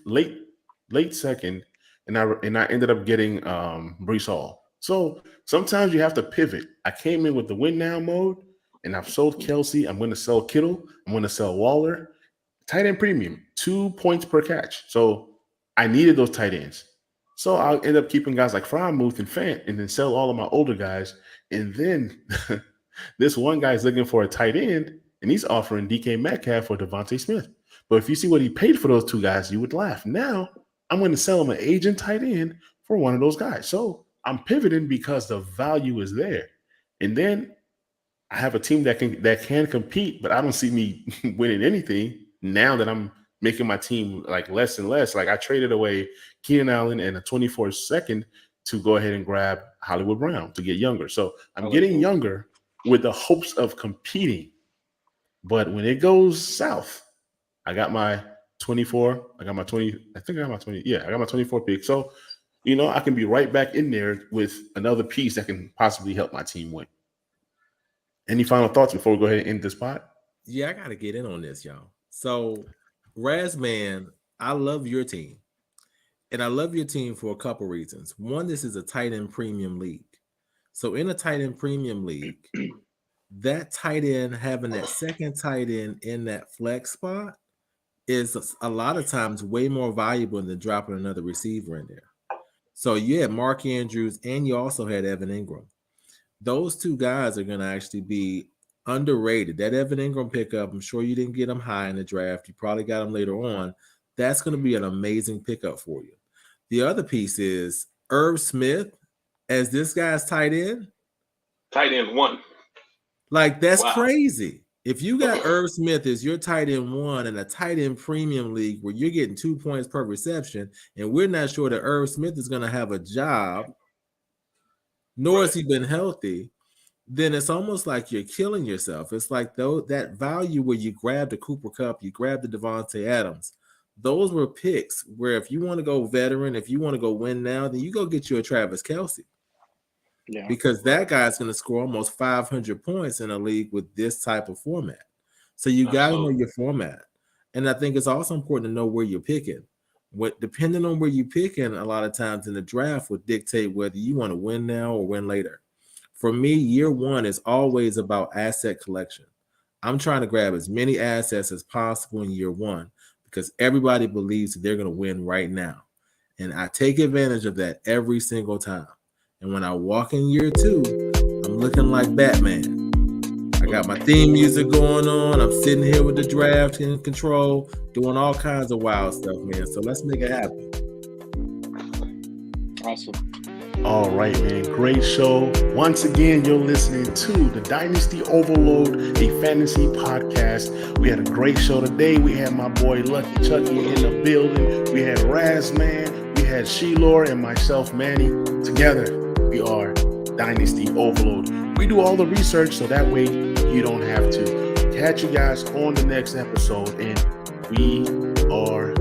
late second, and I ended up getting Breece Hall. So sometimes you have to pivot. I came in with the win now mode, and I've sold Kelce. I'm going to sell Kittle. I'm going to sell Waller. Tight end premium, 2 points per catch. So I needed those tight ends. So I'll end up keeping guys like Freiermuth and Fant and then sell all of my older guys. And then this one guy's looking for a tight end, and he's offering DK Metcalf for Devontae Smith. But if you see what he paid for those 2 guys, you would laugh. Now I'm going to sell him an agent tight end for one of those guys. So I'm pivoting because the value is there. And then I have a team that can compete, but I don't see me winning anything now that I'm making my team like less and less. Like I traded away Keenan Allen and a 24 second to go ahead and grab Hollywood Brown to get younger. So I'm getting younger with the hopes of competing. But when it goes south, I got my 24. I got my 20. I think I got my 20. Yeah, I got my 24 pick. So, I can be right back in there with another piece that can possibly help my team win. Any final thoughts before we go ahead and end this pot? Yeah, I got to get in on this, y'all. So, Razman, I love your team. And I love your team for a couple reasons. One, this is a tight end premium league. So in a tight end premium league, that tight end, having that second tight end in that flex spot is a lot of times way more valuable than dropping another receiver in there. So you had Mark Andrews and you also had Evan Ingram. Those 2 guys are going to actually be underrated. That Evan Ingram pickup, I'm sure you didn't get him high in the draft. You probably got him later on. that's going to be an amazing pickup for you. The other piece is Irv Smith as this guy's tight end. Tight end 1. Like, that's Wow. crazy. If you got Irv Smith as your tight end 1 in a tight end premium league where you're getting 2 points per reception, and we're not sure that Irv Smith is going to have a job, nor has he been healthy, then it's almost like you're killing yourself. It's like that value where you grab the Cooper Kupp, you grab the Devontae Adams. Those were picks where if you want to go veteran, if you want to go win now, then you go get you a Travis Kelce. Yeah. Because that guy's going to score almost 500 points in a league with this type of format. So you got to know your format. And I think it's also important to know where you're picking. Depending on where you're picking, a lot of times in the draft would dictate whether you want to win now or win later. For me, year 1 is always about asset collection. I'm trying to grab as many assets as possible in year 1 because everybody believes that they're going to win right now. And I take advantage of that every single time. And when I walk in year 2, I'm looking like Batman. I got my theme music going on. I'm sitting here with the draft in control, doing all kinds of wild stuff, man. So let's make it happen. Awesome. All right, man. Great show. Once again, you're listening to the Dynasty Overload, a fantasy podcast. We had a great show today. We had my boy Lucky Chucky in the building. We had Razman. We had Shelor and myself, Manny. Together, we are Dynasty Overload. We do all the research so that way you don't have to. Catch you guys on the next episode, and we are